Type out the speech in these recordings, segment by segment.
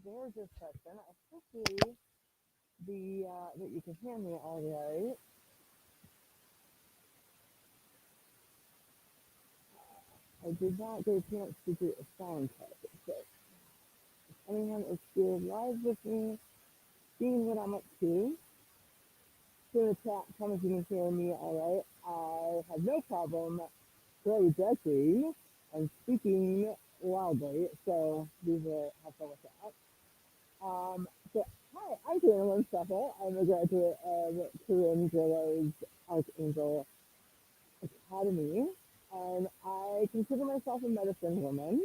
There's this question. Hopefully that you can hear me all right. I did not get a chance to do a sound test, so if anyone is still live with me, seeing what I'm up to, in the chat, tell me if you can hear me all right. I have no problem projecting and speaking loudly, so we will have fun with that. So, hi, I'm Carolyn Seffel. I'm a graduate of Corinne Grillo's Archangel Academy, and I consider myself a medicine woman.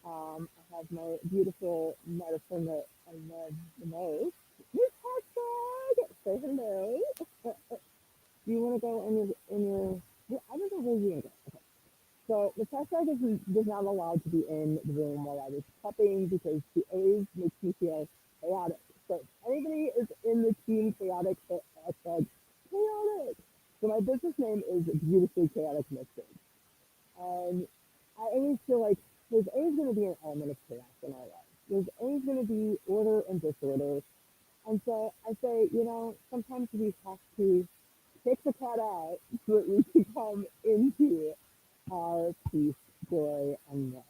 I have my beautiful medicine that I love the most. Miss Hotdog, say hello. Do you want to go in your? Yeah, I don't know where you're going. Okay. So the test dog is not allowed to be in the room while I was prepping because she always makes me feel chaotic. So if anybody is in the team chaotic, hashtag chaotic. So my business name is Beautifully Chaotic Mystics. And I always feel like there's always going to be an element of chaos in our life. There's always going to be order and disorder. And so I say, sometimes we have to take the cat out so that we can come into our peace, joy, and love.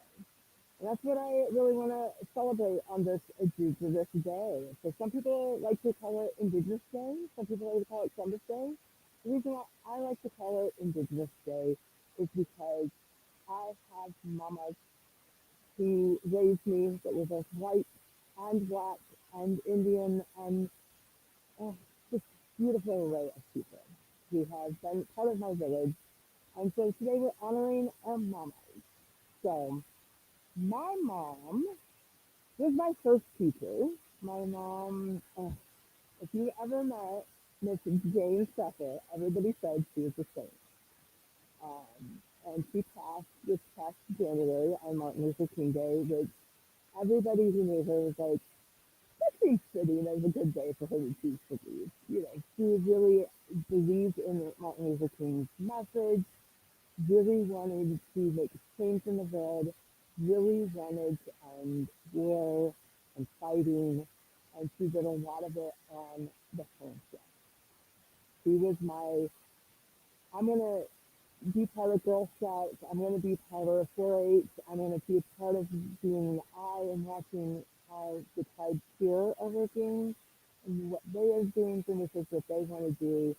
And that's what I really want to celebrate on this day. So some people like to call it Indigenous Day. Some people like to call it Columbus Day. The reason why I like to call it Indigenous Day is because I have mamas who raised me that were both white and black and Indian and uh, just beautiful array of people who have been part of my village. And so today we're honoring our mamas. So my mom was my first teacher. My mom, if you ever met Miss Jane Suffer, everybody said she was a saint. And she passed this past January on Martin Luther King Day, which everybody who knew her was like, that seems fitting as a good day for her to choose to leave. She really believed in Martin Luther King's message, really wanted to make change in the world, really wanted to end war and fighting, and she did a lot of it on the home front. She was I'm going to be part of Girl Scouts, I'm going to be part of 4-H, I'm going to be a part of being an eye and watching how the tribes here are working and what they are doing for missions, what they want to do.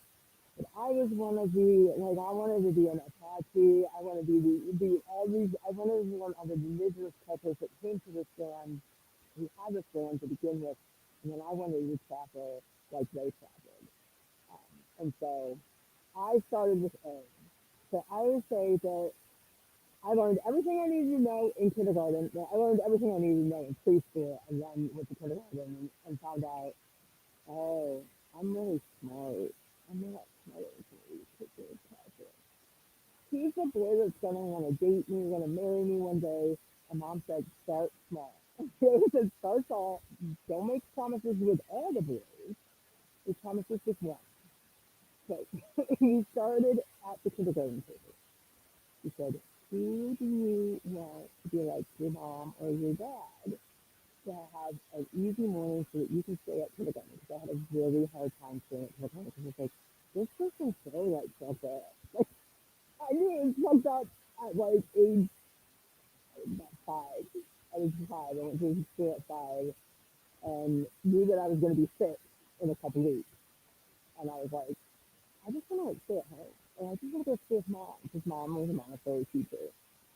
But I just want to be like I wanted to be an Apache. I want to be all these. I wanted to be one of the indigenous cultures that came to this land, who had this land to begin with, and then I wanted to travel like they traveled. And so I started with A. So I would say that I learned everything I needed to know in kindergarten. Well, I learned everything I needed to know in preschool, and then went to kindergarten and found out, oh, I'm really smart. I'm not smart as these pictures. He's the boy that's gonna want to date me, gonna marry me one day. And mom said, start small. She said, start small. Don't make promises with all the boys. Make promises with one. So he started at the kindergarten table. He said, who do you want to be like your mom or your dad to have an easy morning so that you can stay at kindergarten? Because I had a really hard time staying at kindergarten because it's like, this person's so like self-care. Like, I knew it was fucked up at like age about 5. I was 5. I went to school at 5 and knew that I was going to be sick in a couple weeks. And I was like, I just want to like stay at home. And I just want to go stay with mom because mom was a Montessori teacher.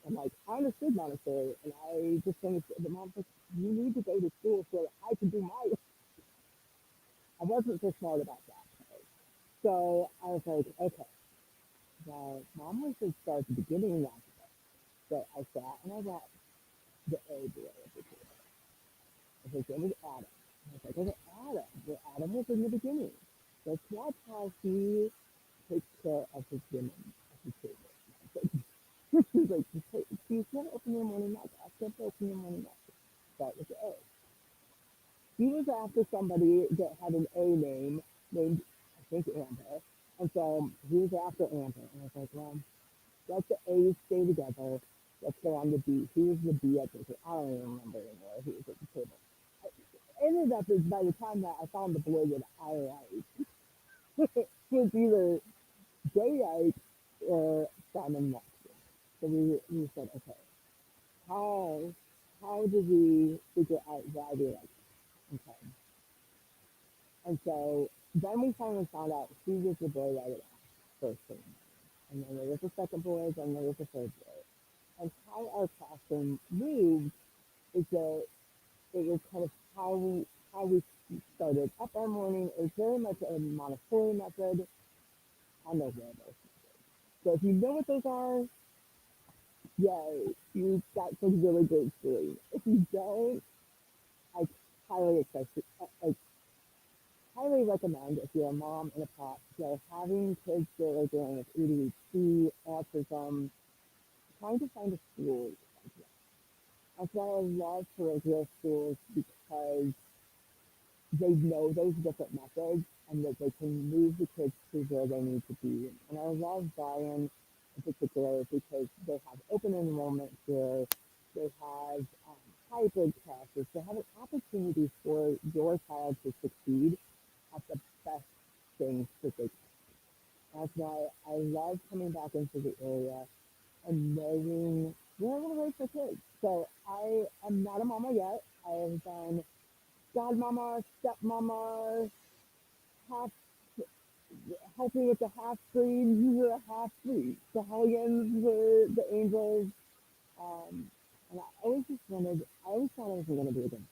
And like, I understood Montessori and I just understood that mom's like, you need to go to school so that I can do my. I wasn't so smart about that. So I was like, okay, well, mom was to start at the beginning of that. So I sat and I watched the A boy at the table. I think it was Adam. And I was like, okay, Adam. Well, Adam was in the beginning. Let's watch how he takes care of his women at the table. She's like, she's gonna open your morning mouth. Ask her to open your morning mouth. Start with the A. He was after somebody that had an A name named, I think, Amber. And so he was after Amber. And I was like, well, let the A's stay together. Let's go on the B. He was the B at the table. I don't even remember anymore. He was at the table. ended up is by the time that I found the boy that I liked, was either gay like or Simon Watson. So we said, okay, how how do we figure out why we like him? Okay. And so then we finally found out he was the boy that would ask first thing. And then there was a second boy, then there was a third boy. And how our classroom moved is that it was kind of how we started up our morning. It was very much a Montessori method. I know where those. So if you know what those are, yay, you got some really great stories. If you don't, I highly expect I highly recommend if you're a mom and a pop, having kids that are dealing with ADHD, autism, trying to find a school. That's why I love parochial schools because they know those different methods and that they can move the kids to where they need to be. And I love Zion in particular because they have open enrollment here, they have hybrid classes, they have an opportunity for your child to succeed at the best things that they can. That's why I love coming back into the area and knowing where I want to raise my kids. So I am not a mama yet. I have done godmama, stepmama, half helping with the half breeds, half breeds, the Hellions, the Angels. Um, and I always thought I was going to be a good mom.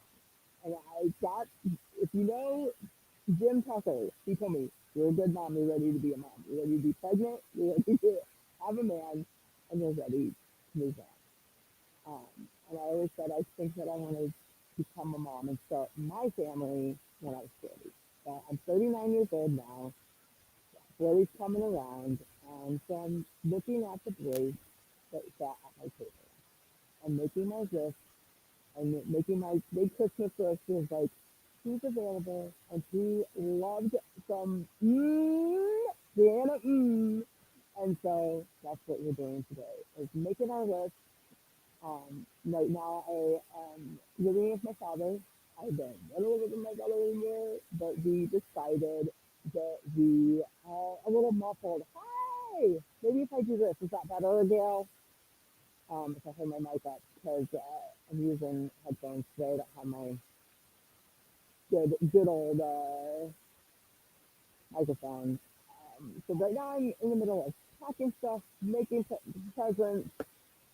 And I got, if you know Jim Tucker, he told me, you're a good mom, you're ready to be a mom. You're ready to be pregnant, you're ready to have a man, and you're ready to move on. And I always said, I think that I want to become a mom and start my family when I was 40. I'm 39 years old now. 40's coming around. And so I'm looking at the boys that sat at my table. I'm making my list. I'm making my big Christmas list is like, who's available? And he loved some Brianna And so that's what we're doing today, is making our list. Right now, I am living with my father. I don't want to live with my father anymore, but we decided that we are a little muffled. Hi! Maybe if I do this, is that better, Gail? If I hold my mic up, because I'm using headphones today. I don't have my good old microphone. So right now I'm in the middle of packing stuff, making presents,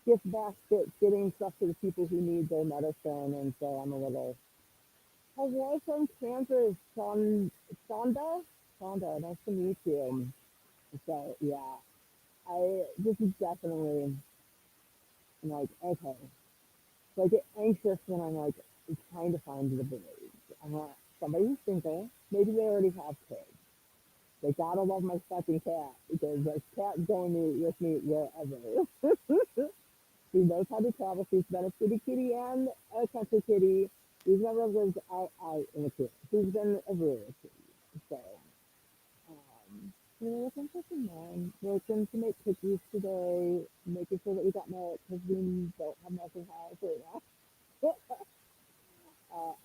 gift baskets, getting stuff to the people who need their medicine, and so I'm a little. Hello from Kansas, Sonda. Sonda, nice to meet you. So yeah, I this is definitely I'm like okay. So I get anxious when I'm like trying to find the boys. I want somebody who's single. Maybe they already have kids. They gotta love my fucking cat because my cat's going with me wherever. She knows how to travel. She's been a city kitty and a country kitty. She's never lived out in the kitty. She's been a rural kitty. So, we're looking for some men. Working to make cookies today, making sure that we got milk because we don't have milk in the house right now.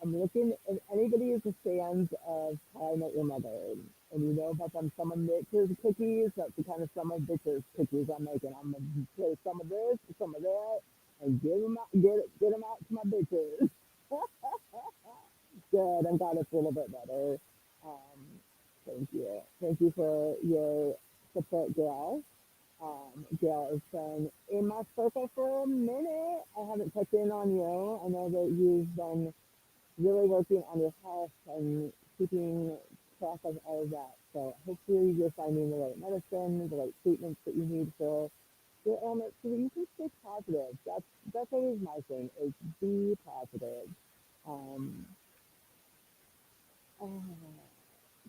I'm looking, if anybody is a fan of How I Met Your Mother, and you know about them, some of Mitch's cookies, that's the kind of some of Mitch's cookies I'm making. I'm going to play some of this, some of that, and get them out to my bitches. Good, I'm glad it's a little bit better. Um, thank you. Thank you for your support, Gail. Gail has been in my circle for a minute. I haven't checked in on you. I know that you've been really working on your health and keeping track of all of that. So hopefully you're finding the right medicine, the right treatments that you need for your ailment so that you can stay positive. That's always my thing is be positive. Um, uh,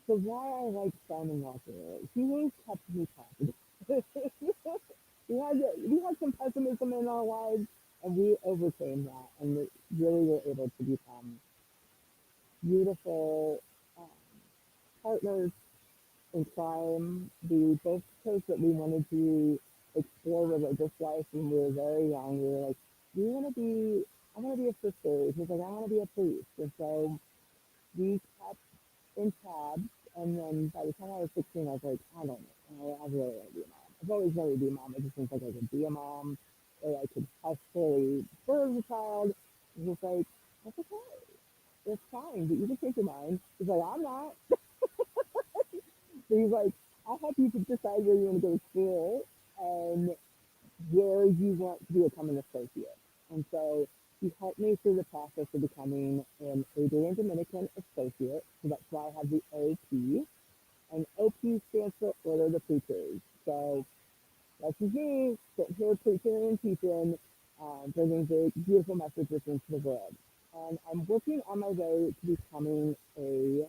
so why I like Simon Walker, he always kept me positive. We had some pessimism in our lives and we overcame that and we really were able to become beautiful um, partners in crime. We both chose that we wanted to explore religious life when we were very young. We were like, I want to be a sister. He was like, I want to be a priest. And so we kept in tabs, and then by the time I was 16, I was like, I don't know, I really want to be a mom. I've always wanted to be a mom. I just think like I could be a mom, or I could possibly birth a child. It's just like, that's okay. It's fine, but you can take your mind. He's like, I'm not. So he's like, I'll help you to decide where you want to go to school and where you want to become an associate. And so he helped me through the process of becoming an Adrian Dominican associate. So that's why I have the OP. And OP stands for Order of the Preachers. So that's just me sitting here preaching and teaching, bringing the beautiful messages into the world. And I'm working on my way to becoming a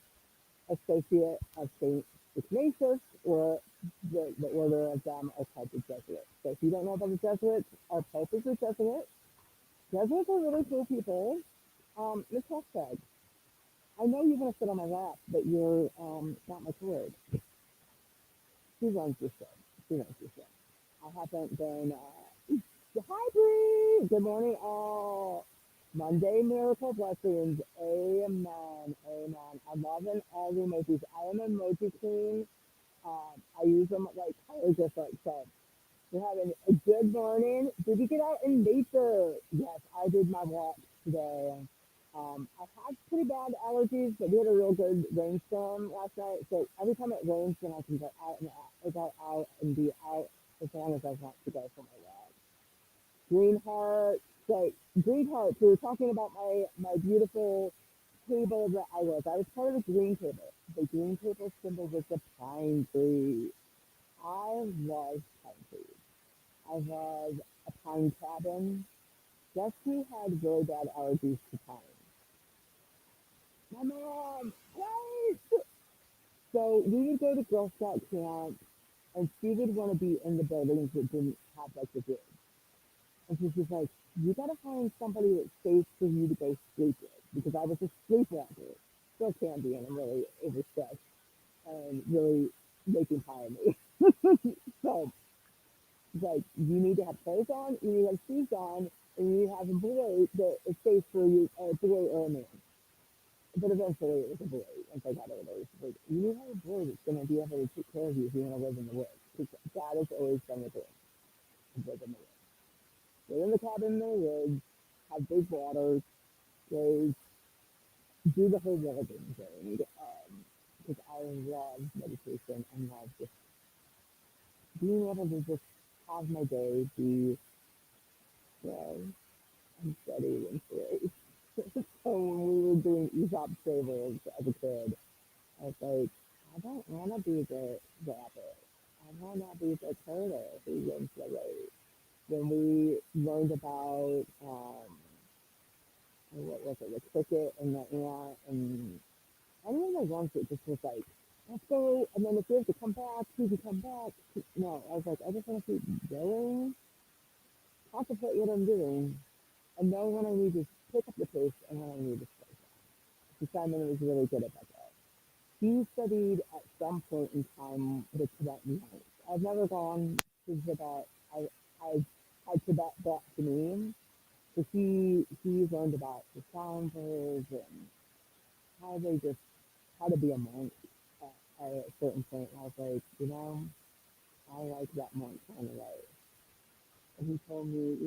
associate of Saint Ignatius, or the order of them are called the Jesuits. So if you don't know about the Jesuits, our Pope is a Jesuit. Jesuits are really cool people. Miss Hashtag, I know you want to sit on my lap, but you're not my word. She runs the show. She runs the show. I haven't been. Hi, Bree. Good morning, all. Monday miracle blessings. Amen. Amen. I'm loving all the emojis. I am an emoji queen. I use them like color different. So we're having a good morning. Did you get out in nature? Yes, I did my walk today. I had pretty bad allergies, but we had a real good rainstorm last night. So every time it rains, then I can go out and be out as long as I want to go for my walk. Green heart. So green hearts. We were talking about my beautiful table that I was. I was part of the green table. The green table symbol was the pine tree. I love pine trees. I love a pine cabin. Guess who had really bad allergies to pine? My mom! Right! So we would go to Girl Scout camp, and she would want to be in the buildings that didn't have like the bridge. And so she's like, you gotta find somebody that's safe for you to go sleep with, because I was a sleepwalker. Still can be, and I'm really overstressed and really making pie of me. So it's like, you need to have clothes on, you need to have shoes on, and you need to have a boy that is safe for you, a boy or a man. But eventually it was a boy once I got older. It's like, you need to have a boy that's going to be able to take care of you if you want to live in the woods. Because that has always been the dream, to live in the woods. Live in the cabin in the woods, have big waters, raise, do the whole wilding thing. Because I love meditation and love just being able to just have my day be slow and steady and free. So when we were doing ESOP tables as a kid, I was like, I don't want to be the rabbit. I want to be the turtle who wins the race. When we learned about, what was it, the cricket and the ant, and any of the ones that just was like, let's go, and then if we have to come back, we can come back. No, I was like, I just want to keep going, contemplate what I'm doing, and know when I need to pick up the pace and when I need to slow down. Simon was really good at that. He studied at some point in time the Tibetan monks. I've never gone to Tibet. I had Tibet brought to me. So he learned about the sound birds and how they just how to be a monk at a certain point. And I was like, I like that monk kind of life. And he told me,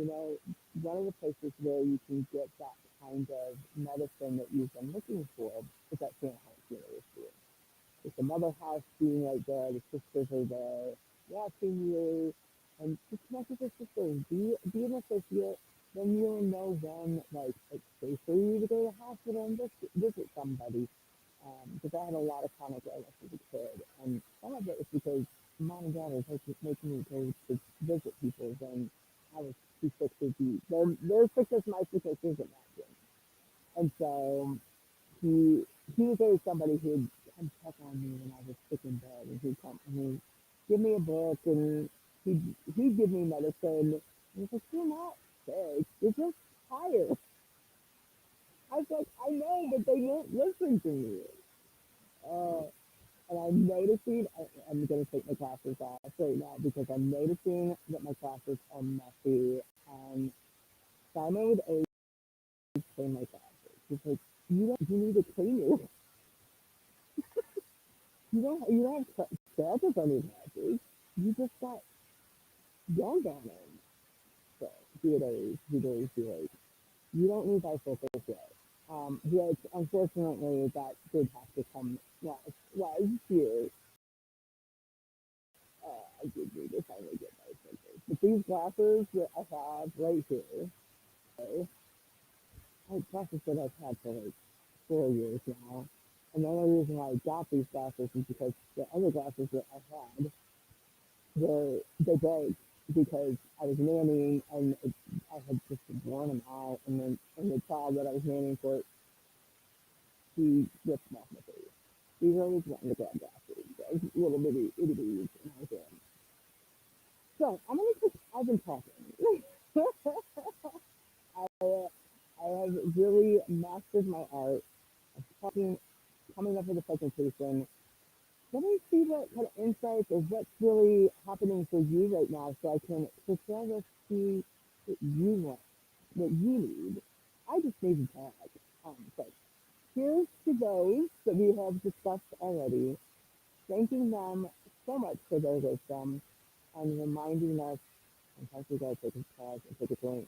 one of the places where you can get that kind of medicine that you've been looking for is at St. Helens University. With the mother house being right there, the sisters are there watching you, and just connect with your sisters. Be an associate, then you'll know when like it's safe for you to go to the hospital and just visit somebody. Because I had a lot of chronic illness as a kid, and some of it was because mom and dad were making me go to visit people when I was too sick to be. Their sickness, my sickness isn't matching, and so he he was always somebody who'd come check on me when I was sick in bed, and he'd come and he'd give me a book, and he'd give me medicine. And he's like, "You're not sick. You're just tired." I was like, "I know, but they won't listen to me." Uh, and I'm noticing. I'm gonna take my classes off right now because I'm noticing that my classes are messy. And Simon would always clean my classes. He's like, "You need to clean yours." scratches on your glasses. You just got gunk on them. So, theaters. You don't need bifocals yet. Which unfortunately that did have to come last year. I did need to finally get bifocals. But these glasses that I have right here, okay, glasses that I've had for like 4 years now. And the only reason why I got these glasses is because the other glasses that I had they broke because I was nannying and I had just worn them out. And then and the child that I was nannying for, he ripped them off my face. These are always wanting to grab glasses, those little bitty itty bitties in my hand. So I'm gonna just I've been talking. I have really mastered my art of talking, coming up with a presentation. Let me see what kind of insights or what's really happening for you right now so I can fulfill this to what you want, what you need. I just need to talk. So here's to those that we have discussed already, thanking them so much for their wisdom and reminding us sometimes we gotta take a pause and take a drink.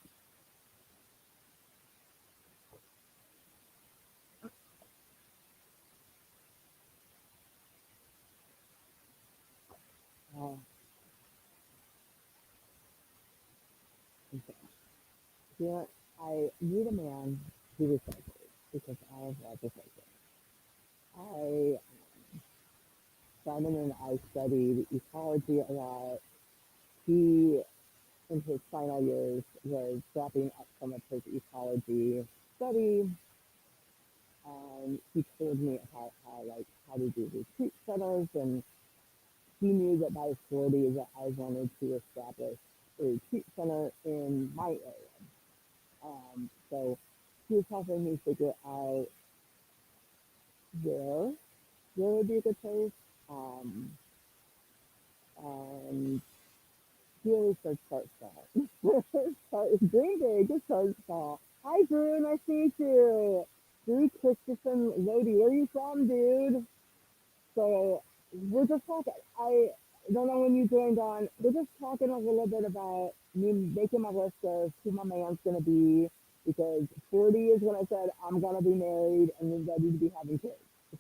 Uh, okay. Here, I meet a man who recycles because I have love recycling. I Simon and I studied ecology a lot. He, in his final years, was wrapping up some of his ecology study, and he told me about how to do retreat centers, and he knew that by 40 that I wanted to establish a retreat center in my area. So he was helping me figure out where where would be a good place. Um, and he always says start small. Dream big, just start small. Hi Drew, nice to meet you. Drew Christensen Lodi, where are you from, dude? So we're just talking. I don't know when you joined on. We're just talking a little bit about me making my list of who my man's gonna be because 40 is when I said I'm gonna be married and ready to be having kids.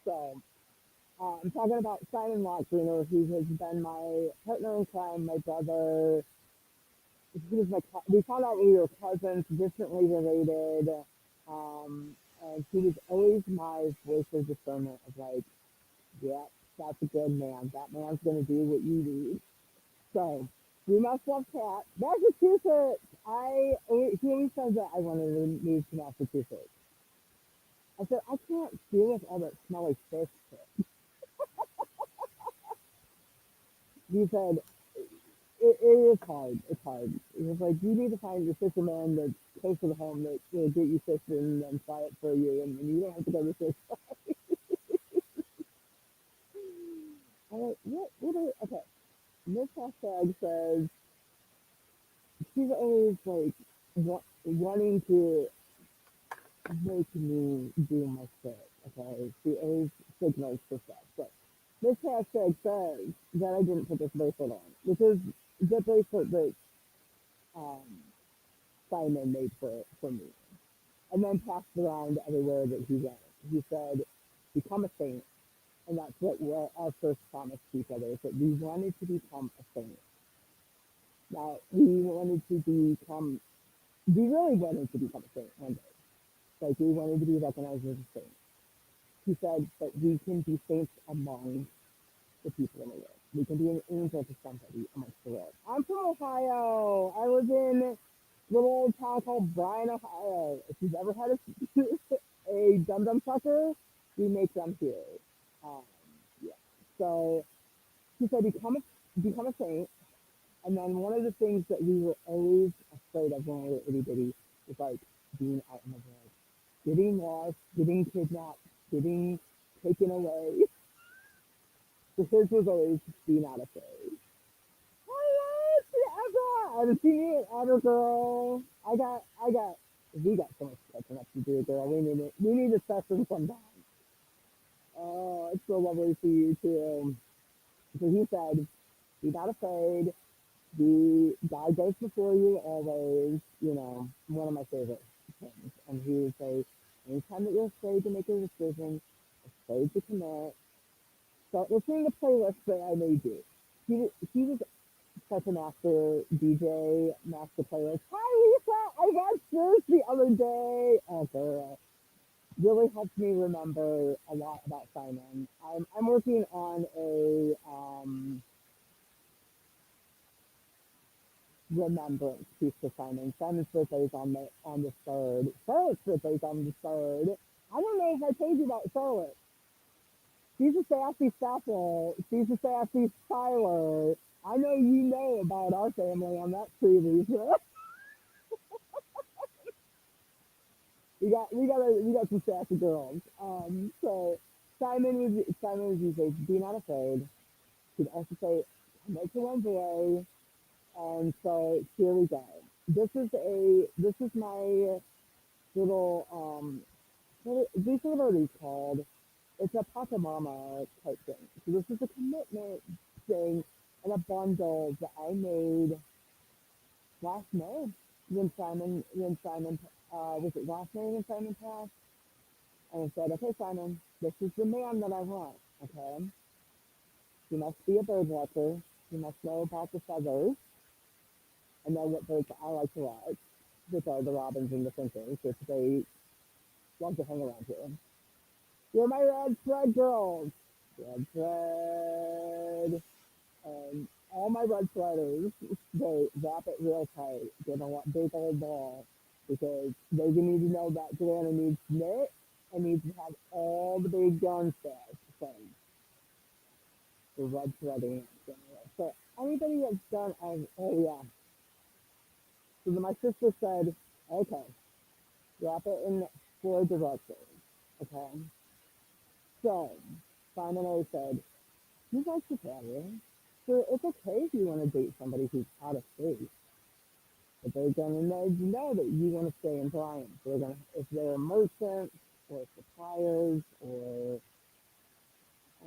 So I'm talking about Simon Lockgreener, who has been my partner in crime, my brother. He was we found out we were cousins, distantly related. And he was always my voice of discernment of like, yeah, that's a good man. That man's going to do what you need. So we must love Cat. Massachusetts. He always says that I wanted to move to Massachusetts. I said, I can't deal with all that smelly fish shit. He said, it is hard. It's hard. It's like, you need to find a fisherman that's close to the home that will get you fishing and then fly it for you, and you don't have to go to fish. Okay. This hashtag says she's always like wanting to make me do my shit. Okay, she always signals for stuff. But this hashtag says that I didn't put this bracelet on, which is the bracelet that um, Simon made for me, and then passed around everywhere that he went. He said, "Become a saint," and that's what our first promise to each other is that we wanted to become a saint. Now we wanted to become. We really wanted to become a saint one day. Like we wanted to be recognized as a saint. He said that we can be saints among the people in the world. We can be an angel to somebody amongst the world. I'm from Ohio. I was in little old town called Bryan, Ohio. If you've ever had a dum dum sucker, we make them here. Um, yeah. So he said, become a saint. And then one of the things that we were always afraid of when we were itty bitty was like being out in the world, getting lost, getting kidnapped, getting taken away. So his was always be not afraid. Oh yes, Ever. I've seen it, Ever girl. We got so much catching up to do, girl. We need a session sometime. Oh, it's so lovely to see you too. So he said, be not afraid. Be God goes before you always. One of my favorite things. And he would say, anytime that you're afraid to make a decision, afraid to commit, start listening to playlists that I made you. He was such a master DJ, master playlist. Hi Lisa, I watched this the other day. Oh girl, really helped me remember a lot about Simon. I'm working on a remembrance piece for Simon. Simon's birthday is on the third. Charlotte's birthday is on the third. I don't know if I told you about Charlotte. She's a sassy stepper. She's a sassy Tyler. I know you know about our family on that tree, Lisa. We got some sassy girls. So Simon was usually be not afraid. He'd also say make it one day, and so here we go. This is my little these are what it's called. It's a Papa Mama type thing. So this is a commitment thing and a bundle that I made last May when Simon was it last May when Simon passed? And I said, okay, Simon, this is the man that I want. Okay, you must be a bird watcher. You must know about the feathers and know what birds I like to watch, which are the robins and the finches, which they love to hang around here. You're my red thread girls. Red thread. And all my red threaders, they wrap it real tight. Give a big old ball because they need to know that Joanna needs knit and needs to have all the big gun stuff. So the red threading. So anybody that's done, oh yeah. So then my sister said, okay, wrap it in 4 directions. Okay. So Simon always said, you like to travel. So it's okay if you want to date somebody who's out of state. But they're gonna know that you want to stay in Bryan. So they're gonna if they're merchants or suppliers or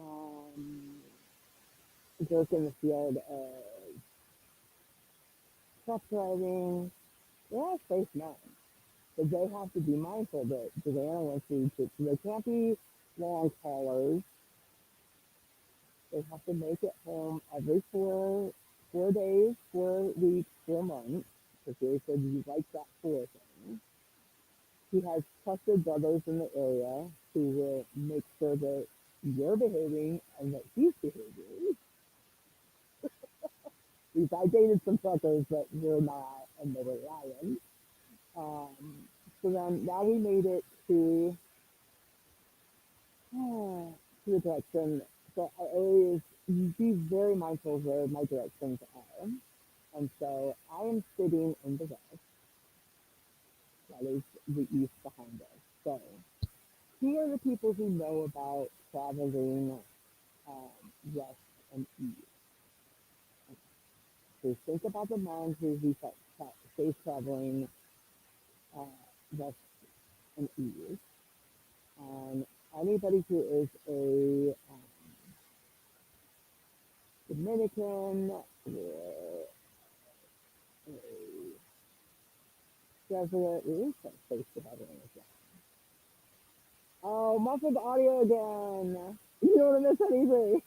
um, work in the field of truck driving, they're all safe men. But they have to be mindful that Savannah wants to, so they can't be long haulers. They have to make it home every 4 days, 4 weeks, 4 months. Because they said you like that four thing. He has trusted brothers in the area who will make sure that you're behaving and that he's behaving. Because I dated some truckers that were not, and they were lying. So then now we made it to the direction. So I always be very mindful of where my directions are. And so I am sitting in the west. That is the east behind us. So here are the people who know about traveling west and east. So think about the man who he stays traveling uh, west and east. And anybody who is a Dominican or a Jesuit, we that space traveling as well. Oh, muffled audio again. You don't want to miss anything.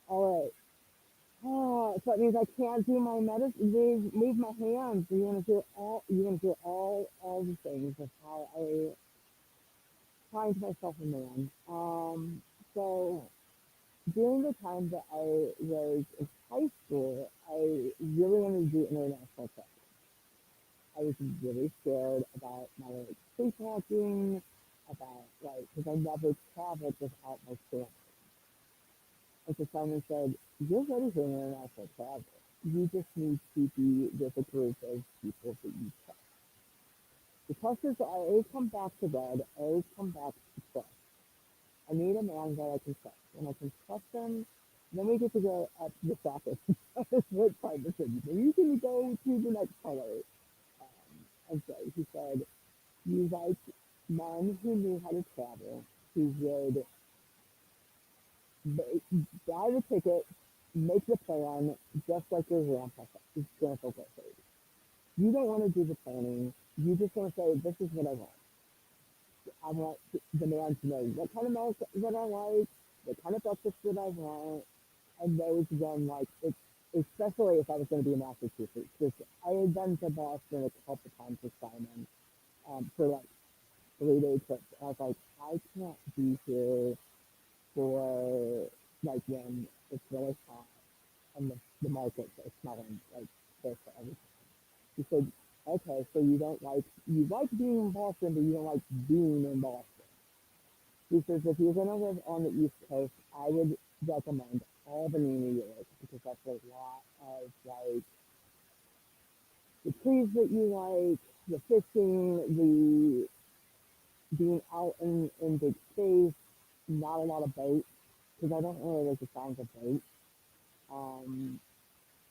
All right. Oh, so that means I can't do my medicine. Move my hands. You want to hear all. You want to hear all the things of how I find myself a man. So during the time that I was in high school, I really wanted to do international travel. I was really scared about my like sleepwalking, about like because I never traveled without my family. And so Simon said, "You're ready for international travel. You just need to be with a group of people that you trust." The trusters I always come back to red. I always come back to trust. I need a man that I can trust. When I can trust him, then we get to go up to the socket. What part of the city? Then you can go to the next color. And so he said, you like men who knew how to travel, who would buy the ticket, make the plan, just like your grandpa said. You don't want to do the planning. You just want to say, this is what I want. I want the man to know what kind of milk that I like, what kind of breakfast that I want, and those then like it's especially if I was going to be in Massachusetts. Because I had been to Boston a couple times with Simon for like 3 day trips. And I was like, I can't be here for like when it's really hot and the markets are smelling like this everything. He said, okay, so you like being in Boston, but you don't like being in Boston. He says, if you're going to live on the East Coast, I would recommend Albany, New York, because that's a lot of like the trees that you like, the fishing, the being out in big space, not a lot of boats, because I don't really like the sounds of boats. Um,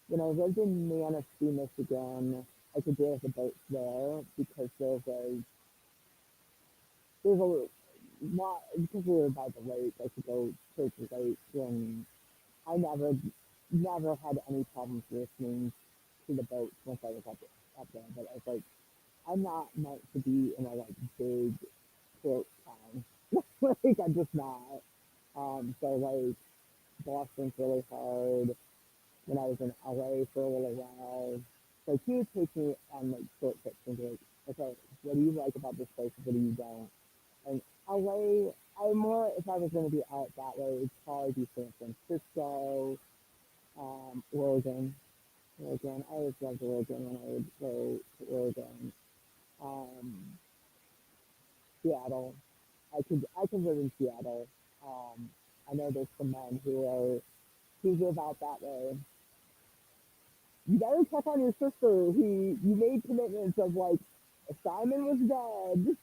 when I lived in Manistee, Michigan, I could deal with the boats there because there's a lot because we were by the lake. I could go to the lake, and I never had any problems listening to the boats once I was up there. But I was like, I'm not meant to be in a like big port town. Like I'm just not. So like Boston's really hard. When I was in LA for a little while, like he would take me on like short trips and be like, okay, what do you like about this place? What do you don't? And LA, I more if I was going to be out that way, it'd probably be San Francisco, Oregon. Oregon, I always loved Oregon when I would go to Oregon. Um, Seattle, I could live in Seattle. I know there's some men who live out that way. You better check on your sister. You made commitments of like if Simon was dead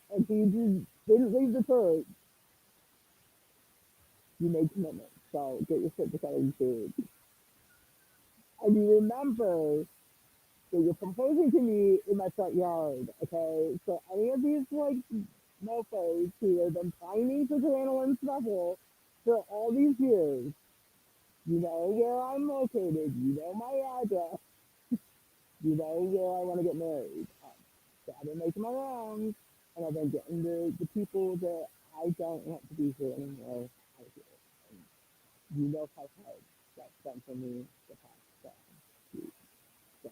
and he just didn't leave the church, you made commitments. So get your shit together, you should. And you remember that you're proposing to me in my front yard, okay? So any of these like mofos who have been pining for Joanna and Snuggle for all these years, you know where I'm located, you know my address, you know where I want to get married. So I've been making my rounds, and I've been getting the people that I don't want to be here anymore out here. And you know how hard that's been for me the past 2 weeks. So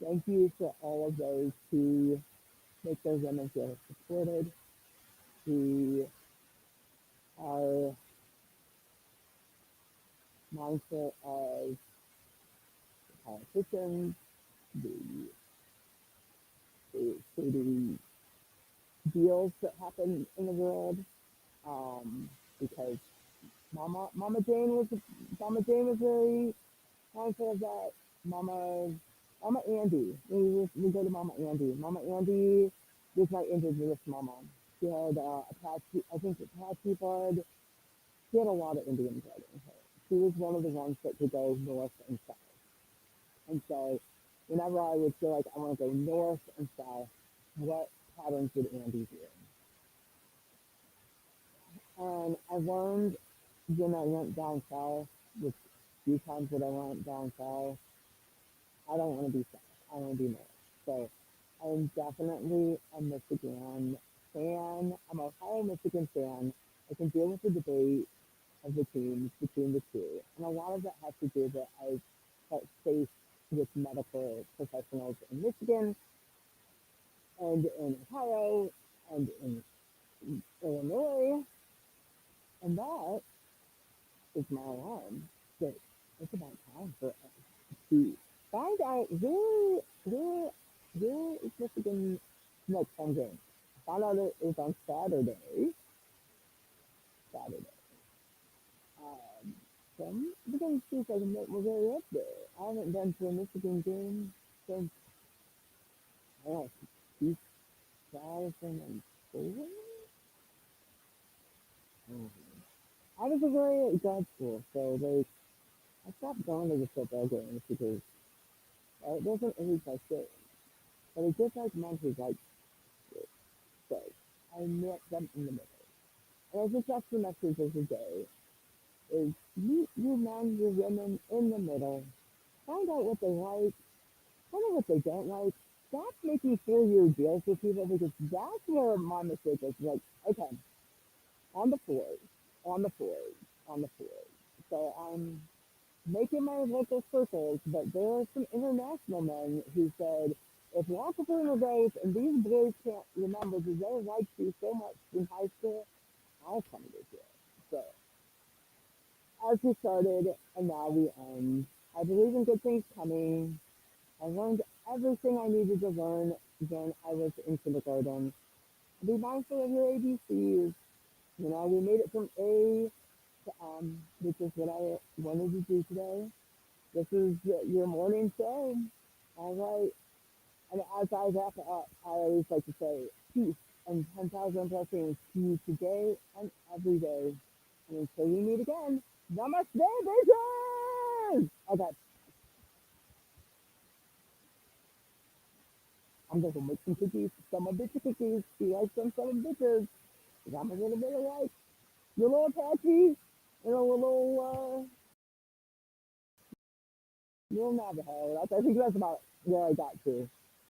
thank you for all of those who make those women feel supported, who are mindful of the politicians, the, the deals that happen in the world, because Mama Jane was very mindful of that. Mama Andy. We go to Mama Andy. Mama Andy was my indigenous mama. She had Apache, I think Apache blood. She had a lot of Indian blood in her. She was one of the ones that could go north and south. And so whenever I would feel like I want to go north and south, what patterns would Andy do? And I learned when I went down south, which few times that I went down south, I don't want to be south. I want to be north. So I'm definitely a Michigan fan. I'm a Ohio Michigan fan. I can deal with the debate of the teams between the two. And a lot of that has to do that I felt safe with medical professionals in Michigan and in Ohio and in Illinois. And that is my alarm that it's about time for us to find out where is Michigan next home game. I found out it was on Saturday. Saturday. So we're going to see if I can make my way up there. I haven't been to a Michigan game since, I don't know, 2004? I was a very grad school, so like I stopped going to the football games because it wasn't always my thing. But it's just like monkeys like it. So I met them in the middle. And I think that's the message of the day is meet your men, your women in the middle. Find out what they like, find out what they don't like. Stop making 4-year deals with people because that's where my mistake is. Like, okay, on the floor, on the floor, on the floor. So I'm making my local circles, but there are some international men who said, if you want to learn a race and these boys can't remember because they liked you so much in high school, I'll come with you. So as we started and now we end, I believe in good things coming. I learned everything I needed to learn when I was in kindergarten. Be mindful of your ABCs. You know, we made it from A to M, which is what I wanted to do today. This is your morning show. All right. And as I wrap it up, I always like to say peace and 10,000 blessings to you today and every day. And until we meet again, namaste, bitches! Okay, I'm going to make some cookies, some of bitch cookies. You like some bitches? 'Cause I'm a little bit of like, a little patchy, little Navajo. I think that's about where I got to.